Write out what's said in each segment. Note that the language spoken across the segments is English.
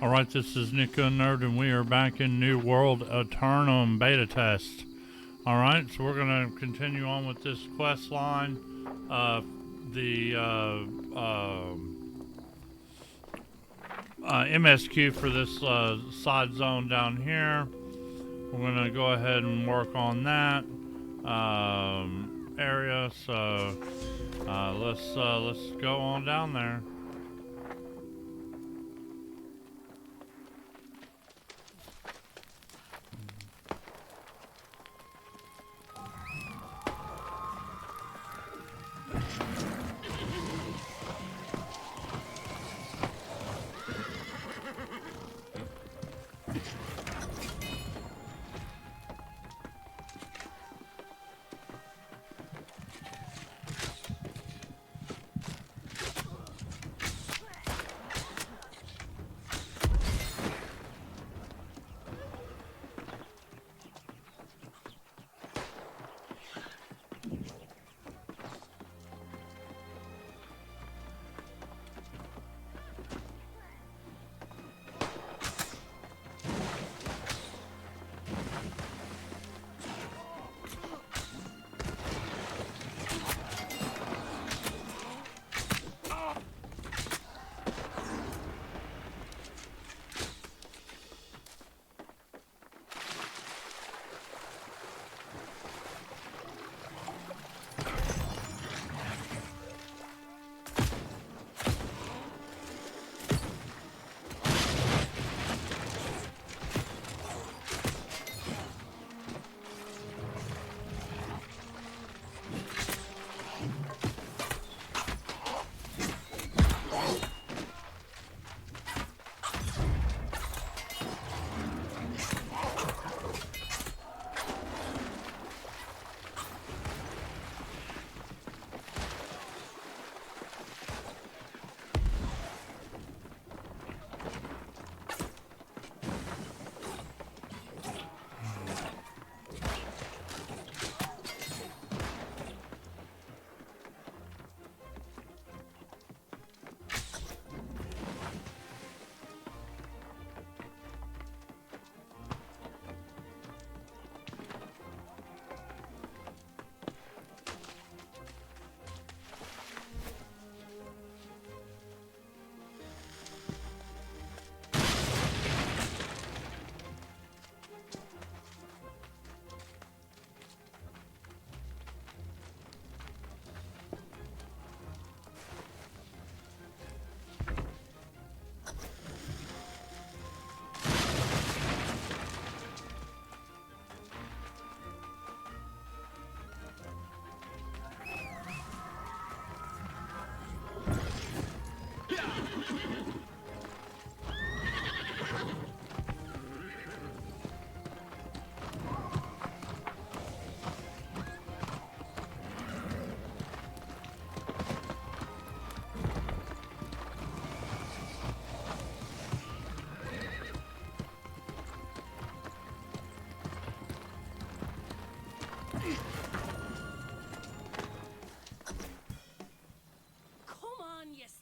Alright, this is Nico Nerd, and we are back in New World Aeternum beta test. Alright, so we're going to continue on with this quest line. The MSQ for this side zone down here. We're going to go ahead and work on that area. So let's go on down there.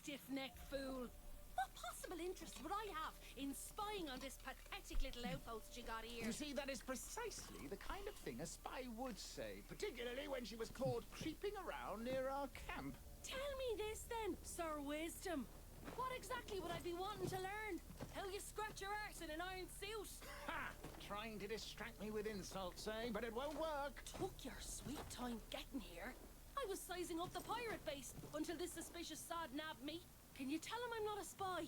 Stiff-necked fool. What possible interest would I have in spying on this pathetic little outpost you got here? You see, that is precisely the kind of thing a spy would say, particularly when she was caught creeping around near our camp. Tell me this then, Sir Wisdom. What exactly would I be wanting to learn? How you scratch your arse in an iron suit? Ha! Trying to distract me with insults, eh? But it won't work. Took your sweet time getting here. I was sizing up the pirate base until this suspicious sod nabbed me. Can you tell him I'm not a spy?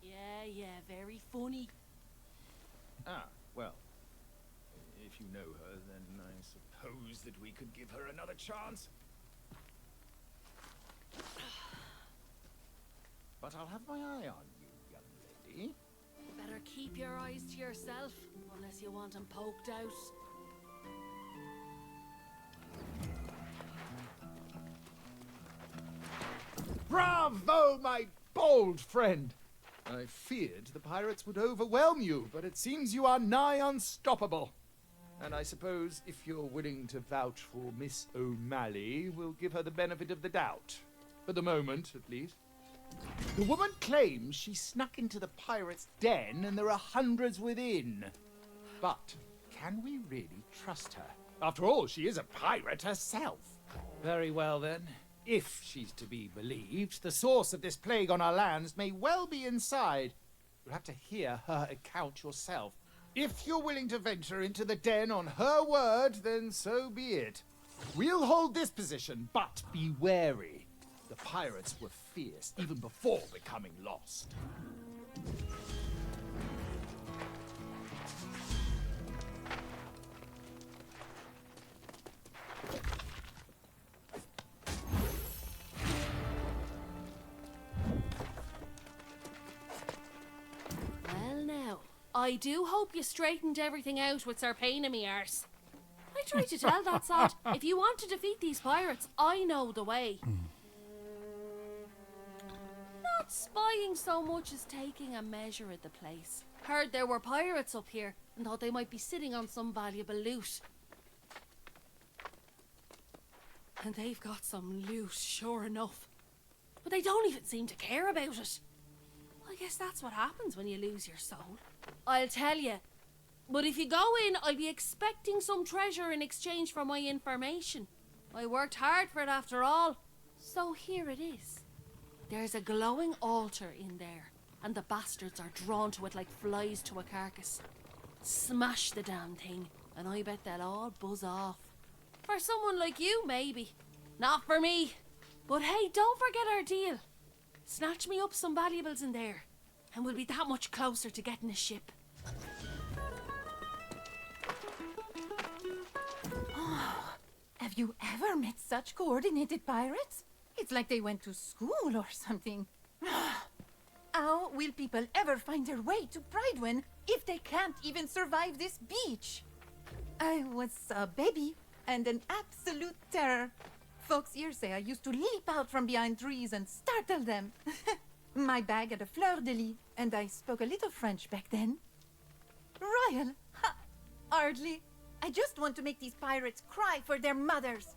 Yeah, very funny. Ah, well. If you know her, then I suppose that we could give her another chance. But I'll have my eye on you, young lady. Better keep your eyes to yourself, unless you want them poked out. Bravo, my bold friend! I feared the pirates would overwhelm you, but it seems you are nigh unstoppable. And I suppose if you're willing to vouch for Miss O'Malley, we'll give her the benefit of the doubt. For the moment, at least. The woman claims she snuck into the pirate's den and there are hundreds within. But can we really trust her? After all, she is a pirate herself. Very well then. If she's to be believed, the source of this plague on our lands may well be inside. You'll have to hear her account yourself. If you're willing to venture into the den on her word, then so be it. We'll hold this position, but be wary. The pirates were fierce even before becoming lost. Well now, I do hope you straightened everything out with Sir Pain in me arse. I tried to tell that sod, if you want to defeat these pirates, I know the way. Not spying so much as taking a measure of the place. Heard there were pirates up here and thought they might be sitting on some valuable loot. And they've got some loot, sure enough. But they don't even seem to care about it. I guess that's what happens when you lose your soul. I'll tell you. But if you go in, I'll be expecting some treasure in exchange for my information. I worked hard for it after all. So here it is. There's a glowing altar in there, and the bastards are drawn to it like flies to a carcass. Smash the damn thing, and I bet they'll all buzz off. For someone like you, maybe. Not for me. But hey, don't forget our deal. Snatch me up some valuables in there, and we'll be that much closer to getting a ship. Have you ever met such coordinated pirates? It's like they went to school or something. How will people ever find their way to Bridewin if they can't even survive this beach? I was a baby and an absolute terror. Folks here say I used to leap out from behind trees and startle them. My bag had a fleur-de-lis, and I spoke a little French back then. Royal? Ha! Hardly. I just want to make these pirates cry for their mothers.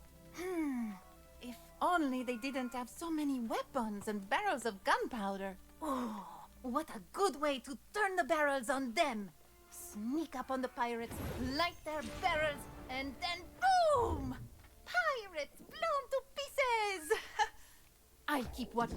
If only they didn't have so many weapons and barrels of gunpowder. Oh, what a good way to turn the barrels on them. Sneak up on the pirates, light their barrels, and then boom! Pirates blown to pieces! I'll keep one.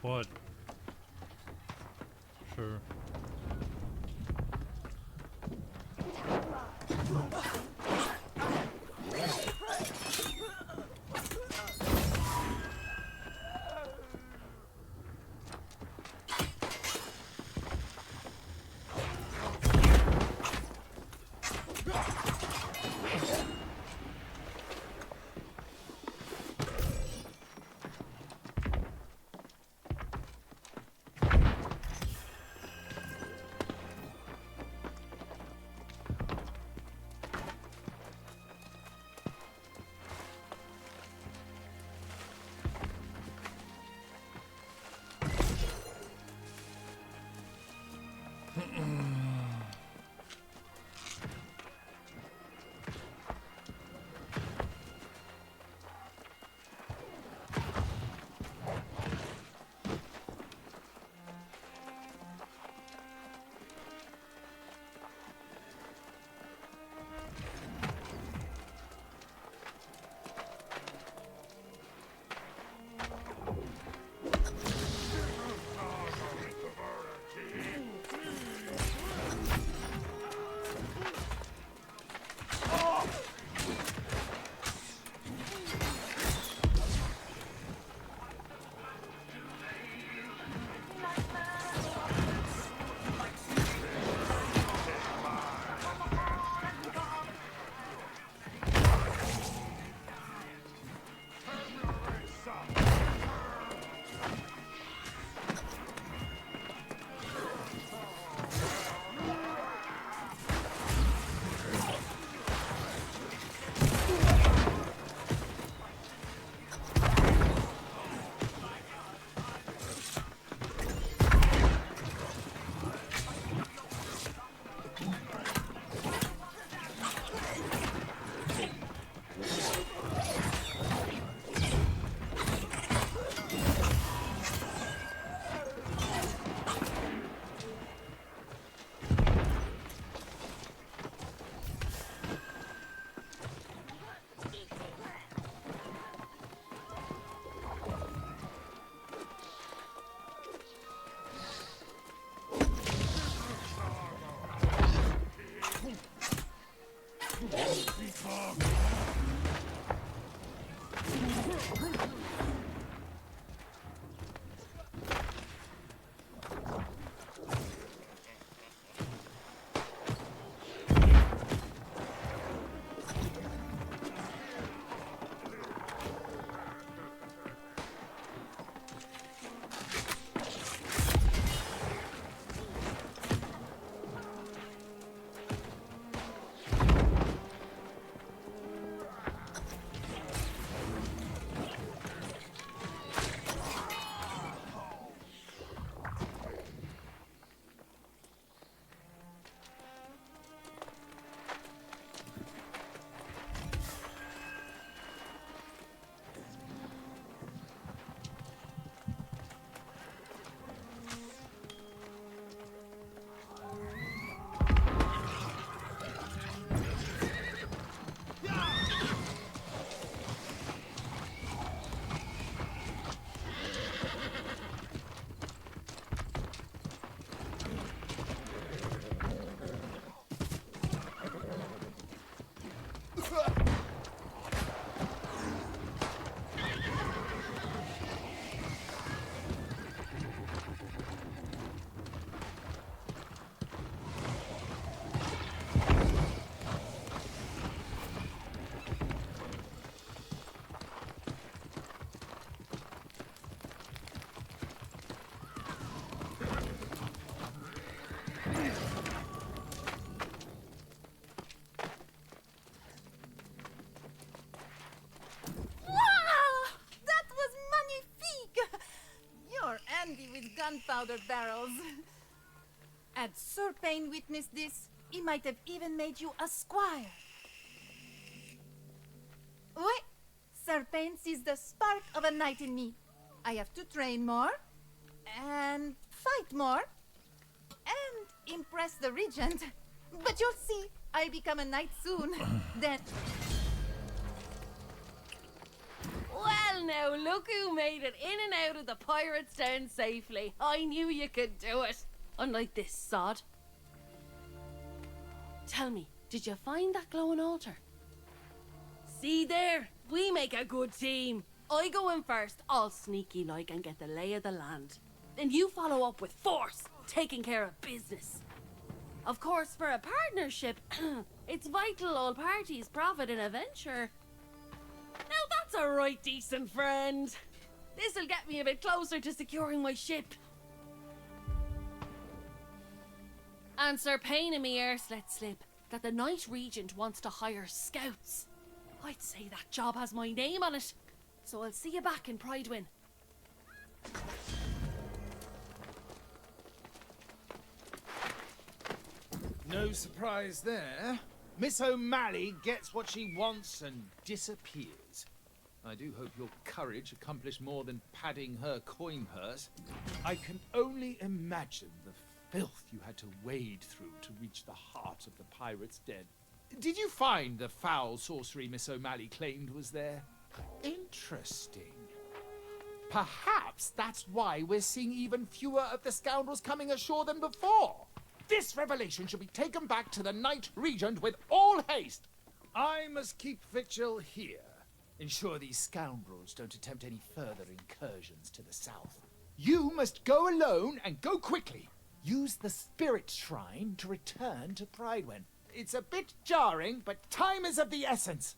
What? Sure. with gunpowder barrels. Had Sir Payne witnessed this, he might have even made you a squire. Wait! Sir Payne sees the spark of a knight in me. I have to train more, and fight more, and impress the regent. But you'll see, I'll become a knight soon. Then... Well, Well, now, look who made it in and out of the pirates' den safely. I knew you could do it. Unlike this sod. Tell me, did you find that glowing altar? See there? We make a good team. I go in first, all sneaky like, and get the lay of the land. Then you follow up with force, taking care of business. Of course, for a partnership, it's vital all parties profit in a venture. Now that's a right decent friend. This'll get me a bit closer to securing my ship. And Sir Payne and me ears let slip that the Knight Regent wants to hire scouts. I'd say that job has my name on it. So I'll see you back in Pridewin. No surprise there. Miss O'Malley gets what she wants and disappears. I do hope your courage accomplished more than padding her coin purse. I can only imagine the filth you had to wade through to reach the heart of the pirate's den. Did you find the foul sorcery Miss O'Malley claimed was there? Interesting. Perhaps that's why we're seeing even fewer of the scoundrels coming ashore than before. This revelation should be taken back to the Knight Regent with all haste. I must keep vigil here. Ensure these scoundrels don't attempt any further incursions to the south. You must go alone and go quickly. Use the spirit shrine to return to Pridewin. It's a bit jarring, but time is of the essence.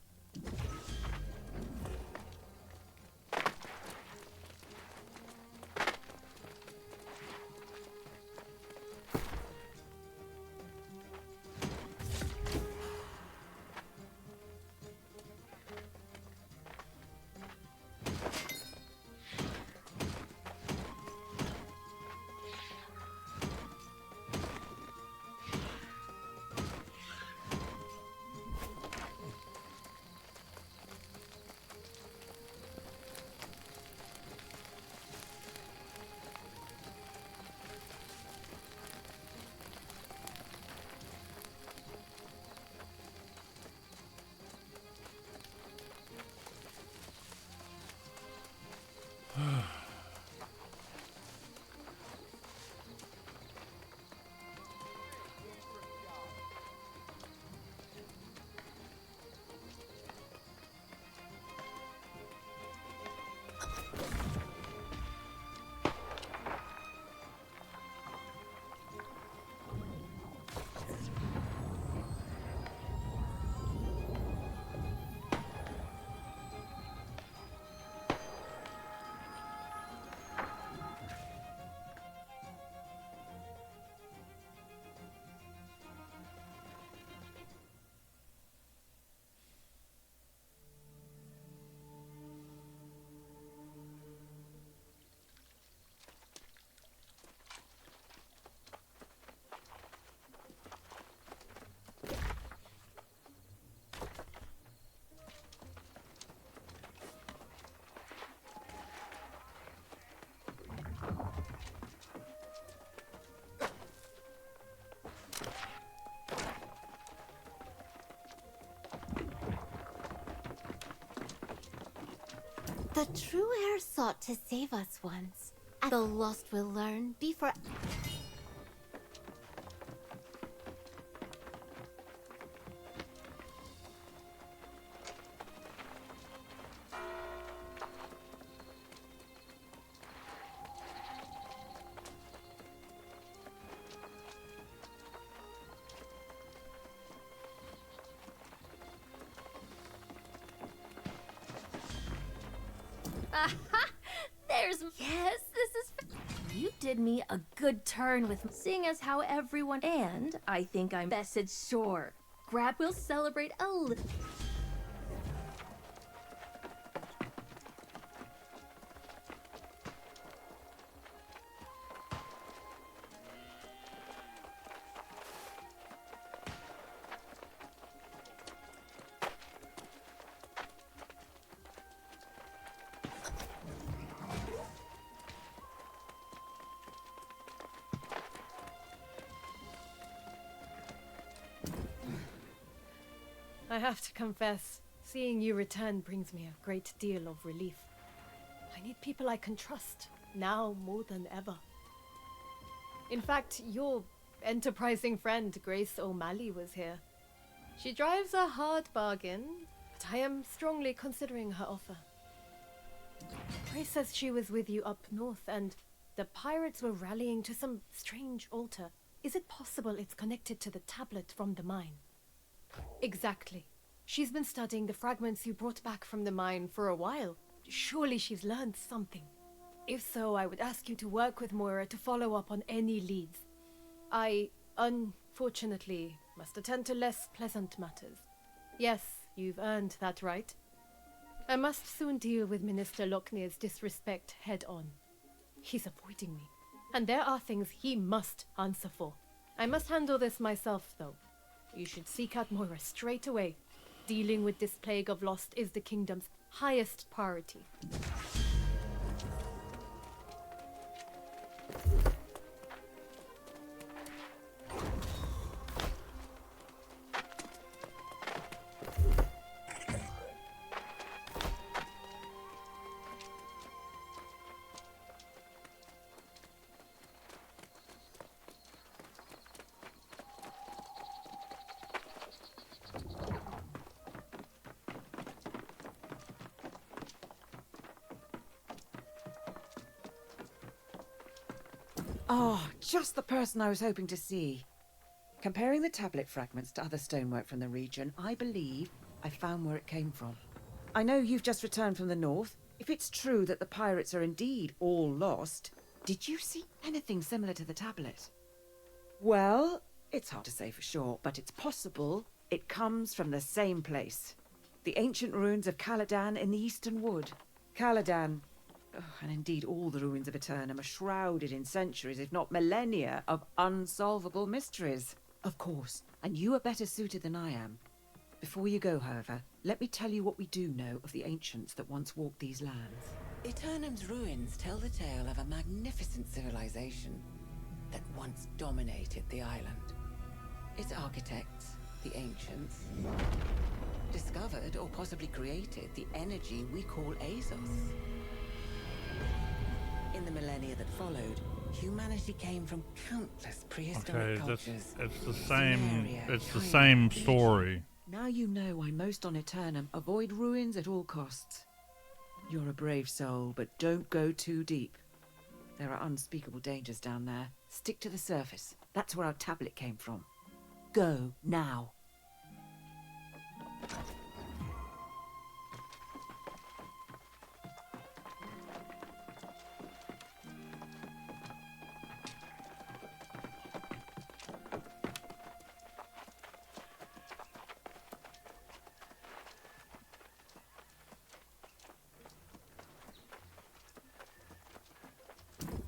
The true heir sought to save us once. And the lost will learn, be for... Aha! There's... Yes, this is... You did me a good turn with seeing as how everyone... And I think I'm bested sure. Grab will celebrate a little... I have to confess, seeing you return brings me a great deal of relief. I need people I can trust, now more than ever. In fact, your enterprising friend Grace O'Malley was here. She drives a hard bargain, but I am strongly considering her offer. Grace says she was with you up north, and the pirates were rallying to some strange altar. Is it possible it's connected to the tablet from the mine? Exactly. She's been studying the fragments you brought back from the mine for a while. Surely she's learned something. If so, I would ask you to work with Moira to follow up on any leads. I, unfortunately, must attend to less pleasant matters. Yes, you've earned that right. I must soon deal with Minister Lochner's disrespect head-on. He's avoiding me, and there are things he must answer for. I must handle this myself, though. You should seek out Moira straight away. Dealing with this plague of lost is the kingdom's highest priority. Oh, just the person I was hoping to see. Comparing the tablet fragments to other stonework from the region, I believe I found where it came from. I know you've just returned from the north. If it's true that the pirates are indeed all lost, did you see anything similar to the tablet? Well, it's hard to say for sure, but it's possible it comes from the same place. The ancient ruins of Caladan in the Eastern Wood. Caladan, and indeed all the ruins of Aeternum, are shrouded in centuries, if not millennia, of unsolvable mysteries. Of course, and you are better suited than I am. Before you go, however, let me tell you what we do know of the ancients that once walked these lands. Aeternum's ruins tell the tale of a magnificent civilization that once dominated the island. Its architects, the ancients, discovered or possibly created the energy we call Azos. In the millennia that followed, humanity came from countless prehistoric cultures. It's the same story. Now you know why most on Aeternum avoid ruins at all costs. You're a brave soul, but don't go too deep. There are unspeakable dangers down there. Stick to the surface. That's where our tablet came from. Go, now.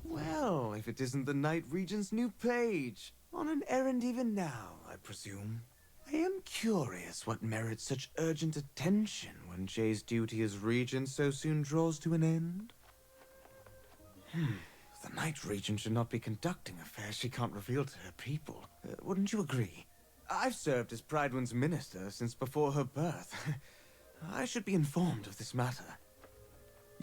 Well, if it isn't the Night Regent's new page. On an errand even now, I presume. I am curious what merits such urgent attention when Jay's duty as regent so soon draws to an end. The Night Regent should not be conducting affairs she can't reveal to her people. Wouldn't you agree? I've served as Prydwen's minister since before her birth. I should be informed of this matter.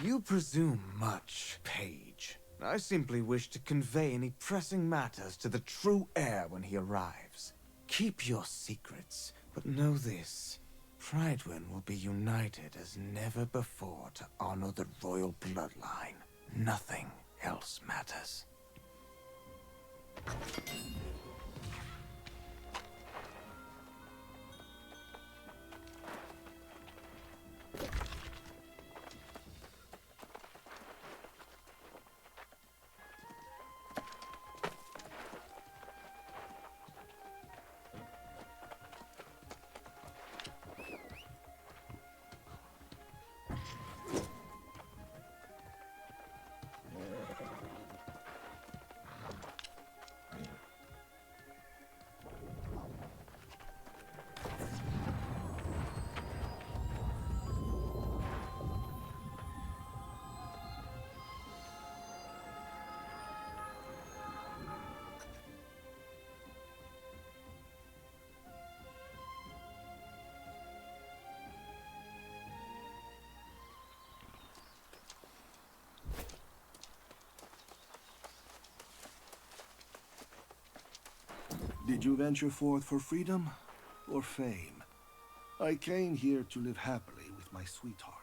You presume much, page. I simply wish to convey any pressing matters to the true heir when he arrives. Keep your secrets, but know this. Prydwen will be united as never before to honor the royal bloodline. Nothing else matters. Did you venture forth for freedom or fame? I came here to live happily with my sweetheart,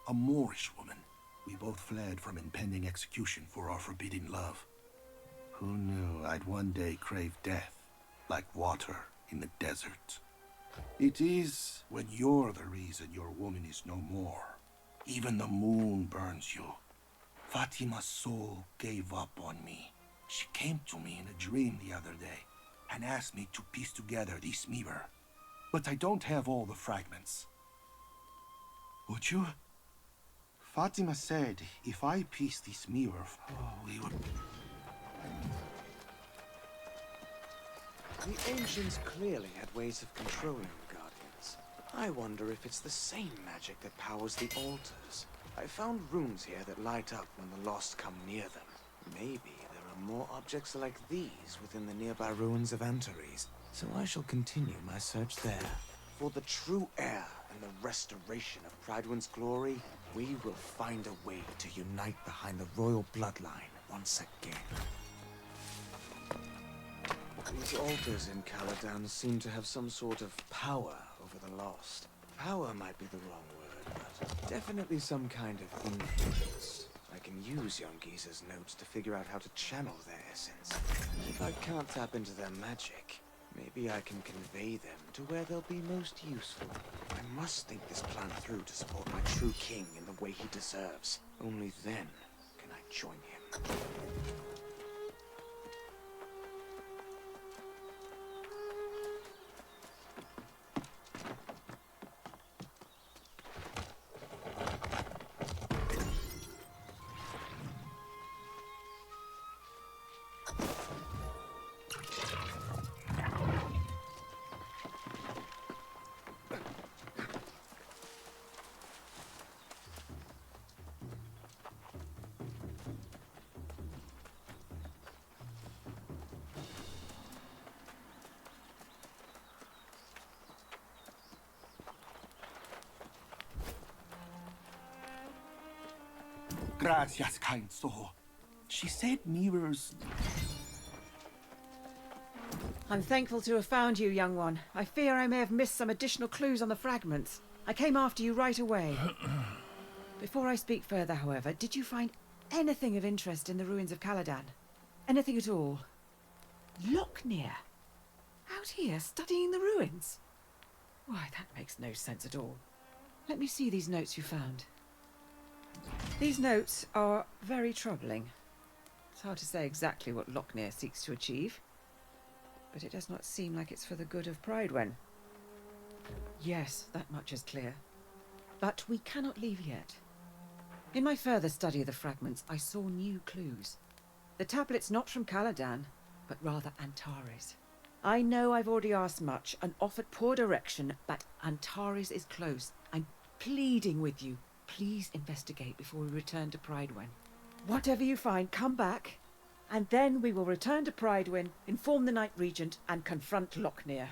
a Moorish woman. We both fled from impending execution for our forbidden love. Who knew I'd one day crave death, like water in the desert? It is when you're the reason your woman is no more. Even the moon burns you. Fatima's soul gave up on me. She came to me in a dream the other day and asked me to piece together this mirror. But I don't have all the fragments. Would you? Fatima said if I piece this mirror, we would... The ancients clearly had ways of controlling the Guardians. I wonder if it's the same magic that powers the altars. I found runes here that light up when the lost come near them. Maybe there are more objects like these within the nearby ruins of Antares, so I shall continue my search there. For the true heir and the restoration of Pridewin's glory, we will find a way to unite behind the royal bloodline once again. These altars in Caladan seem to have some sort of power over the lost. Power might be the wrong word, but definitely some kind of influence. I can use young Giza's notes to figure out how to channel their essence. If I can't tap into their magic, maybe I can convey them to where they'll be most useful. I must think this plan through to support my true king in the way he deserves. Only then can I join him. Gracias, kind soul. She said mirrors... I'm thankful to have found you, young one. I fear I may have missed some additional clues on the fragments. I came after you right away. Before I speak further, however, did you find anything of interest in the ruins of Caladan? Anything at all? Locknear? Out here, studying the ruins? Why, that makes no sense at all. Let me see these notes you found. These notes are very troubling. It's hard to say exactly what Locknear seeks to achieve, but it does not seem like it's for the good of Pridwen. Yes, that much is clear. But we cannot leave yet. In my further study of the fragments, I saw new clues. The tablet's not from Caladan, but rather Antares. I know I've already asked much and offered poor direction, but Antares is close. I'm pleading with you. Please investigate before we return to Pridwen. Whatever you find, come back, and then we will return to Pridwen, inform the Night Regent, and confront Locknear.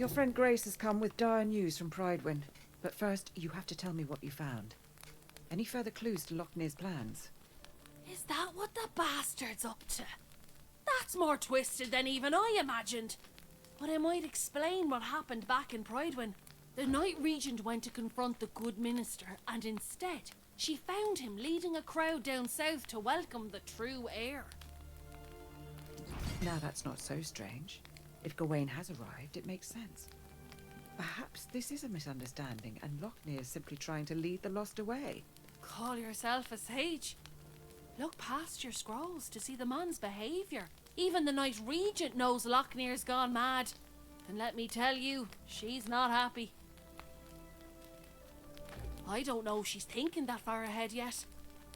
Your friend Grace has come with dire news from Pridewind. But first, you have to tell me what you found. Any further clues to Lochnear's plans? Is that what the bastard's up to? That's more twisted than even I imagined. But I might explain what happened back in Pridewind. The Night Regent went to confront the good minister, and instead, she found him leading a crowd down south to welcome the true heir. Now that's not so strange. If Gawain has arrived, it makes sense. Perhaps this is a misunderstanding, and Lochnear is simply trying to lead the lost away. Call yourself a sage? Look past your scrolls to see the man's behaviour. Even the Night Regent knows Lochnear's gone mad. And let me tell you, she's not happy. I don't know if she's thinking that far ahead yet.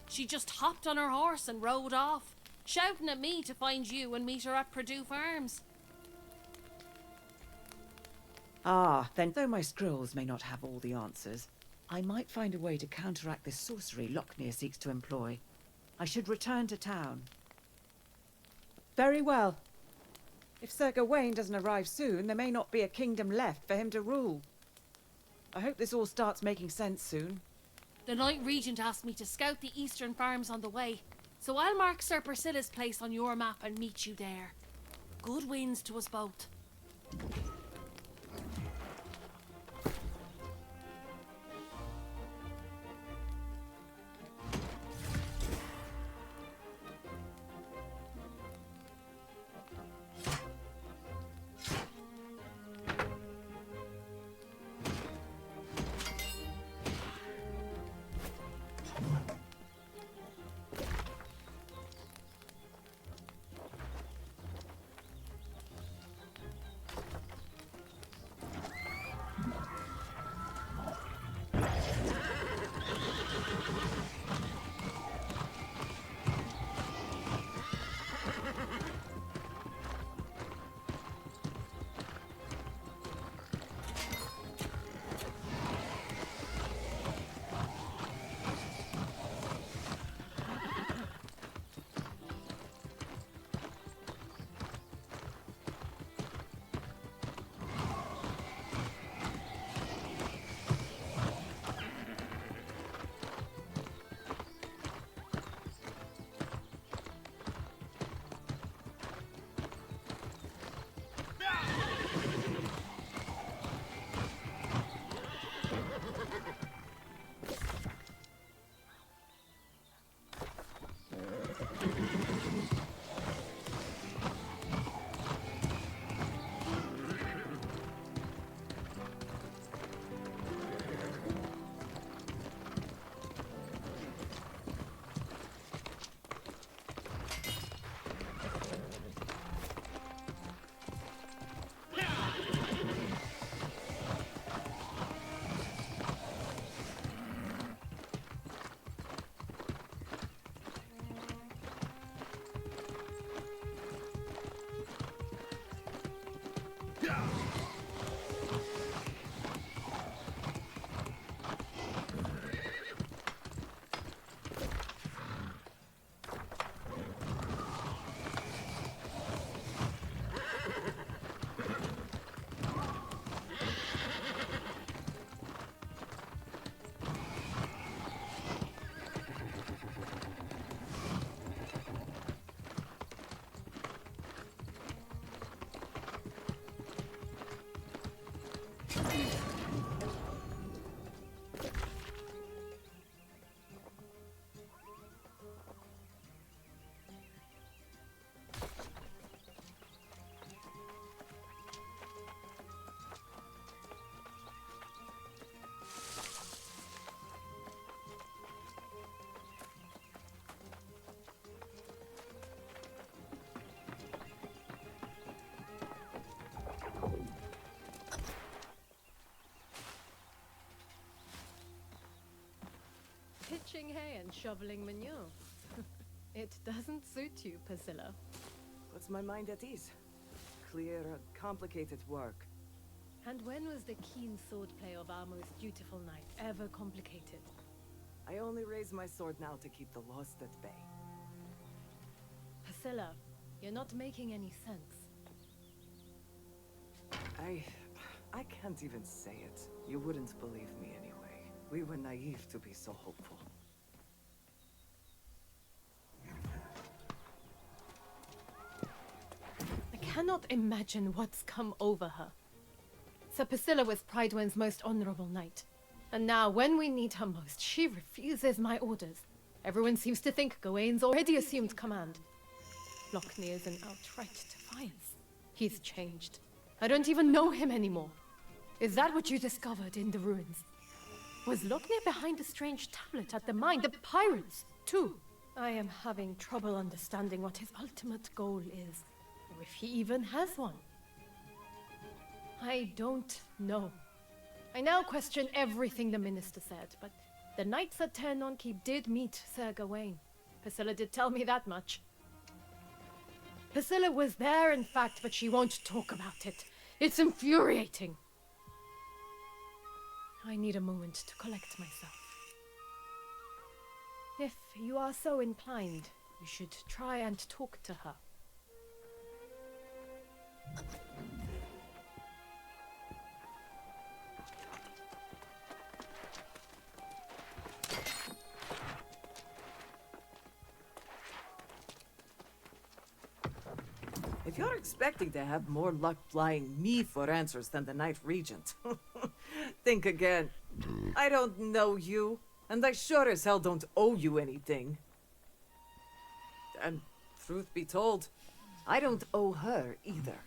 She just hopped on her horse and rode off, shouting at me to find you and meet her at Purdue Farms. Ah, then though my scrolls may not have all the answers, I might find a way to counteract this sorcery Lochnear seeks to employ. I should return to town. Very well. If Sir Gawain doesn't arrive soon, there may not be a kingdom left for him to rule. I hope this all starts making sense soon. The Night Regent asked me to scout the eastern farms on the way, so I'll mark Sir Priscilla's place on your map and meet you there. Good winds to us both. Pitching hay and shoveling manure. It doesn't suit you, Priscilla. Puts my mind at ease. Clear, complicated work. And when was the keen swordplay of our most dutiful knight ever complicated? I only raise my sword now to keep the lost at bay. Priscilla, you're not making any sense. I can't even say it. You wouldn't believe me anyway. We were naive to be so hopeful. I cannot imagine what's come over her. Sir Priscilla was Pridewin's most honorable knight. And now, when we need her most, she refuses my orders. Everyone seems to think Gawain's already assumed command. Lockney is in outright defiance. He's changed. I don't even know him anymore. Is that what you discovered in the ruins? Was Lockney behind a strange tablet at the mine? The pirates, too. I am having trouble understanding what his ultimate goal is, or if he even has one. I don't know. I now question everything the minister said, but the knights at Aeternum Keep did meet Sir Gawain. Priscilla did tell me that much. Priscilla was there, in fact, but she won't talk about it. It's infuriating. I need a moment to collect myself. If you are so inclined, you should try and talk to her. If you're expecting to have more luck flying me for answers than the Night Regent, think again. I don't know you, and I sure as hell don't owe you anything. And truth be told, I don't owe her either.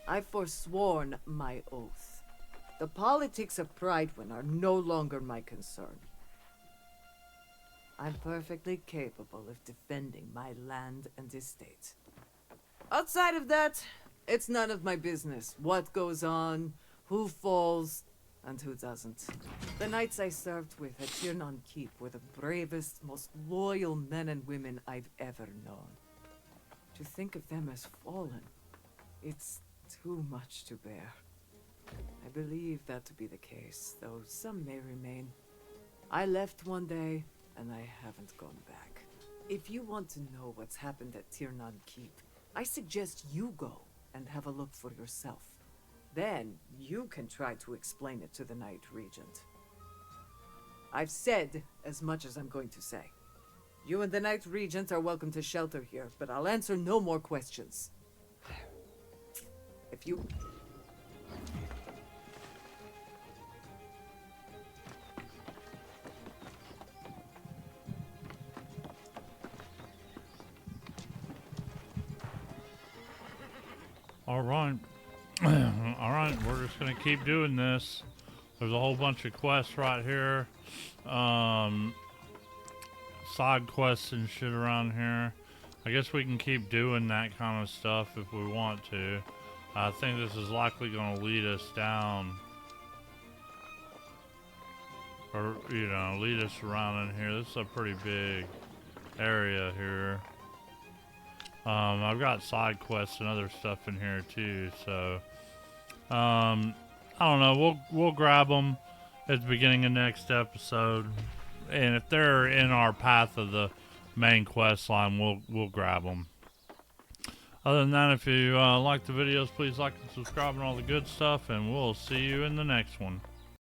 I've forsworn my oath. The politics of Pridewin are no longer my concern. I'm perfectly capable of defending my land and estate. Outside of that, it's none of my business what goes on, who falls, and who doesn't. The knights I served with at Aeternum Keep were the bravest, most loyal men and women I've ever known. To think of them as fallen, it's too much to bear. I believe that to be the case, though some may remain. I left one day, and I haven't gone back. If you want to know what's happened at Aeternum Keep, I suggest you go and have a look for yourself. Then you can try to explain it to the Night Regent. I've said as much as I'm going to say. You and the Night Regent are welcome to shelter here, but I'll answer no more questions. If you... Alright. Alright, we're just gonna keep doing this. There's a whole bunch of quests right here. Side quests and shit around here. I guess we can keep doing that kind of stuff if we want to. I think this is likely gonna lead us down. Or, you know, lead us around in here. This is a pretty big area here. I've got side quests and other stuff in here too, so I don't know. We'll grab them at the beginning of next episode, and if they're in our path of the main quest line, we'll grab them. Other than that, if you like the videos, please like and subscribe and all the good stuff, and we'll see you in the next one.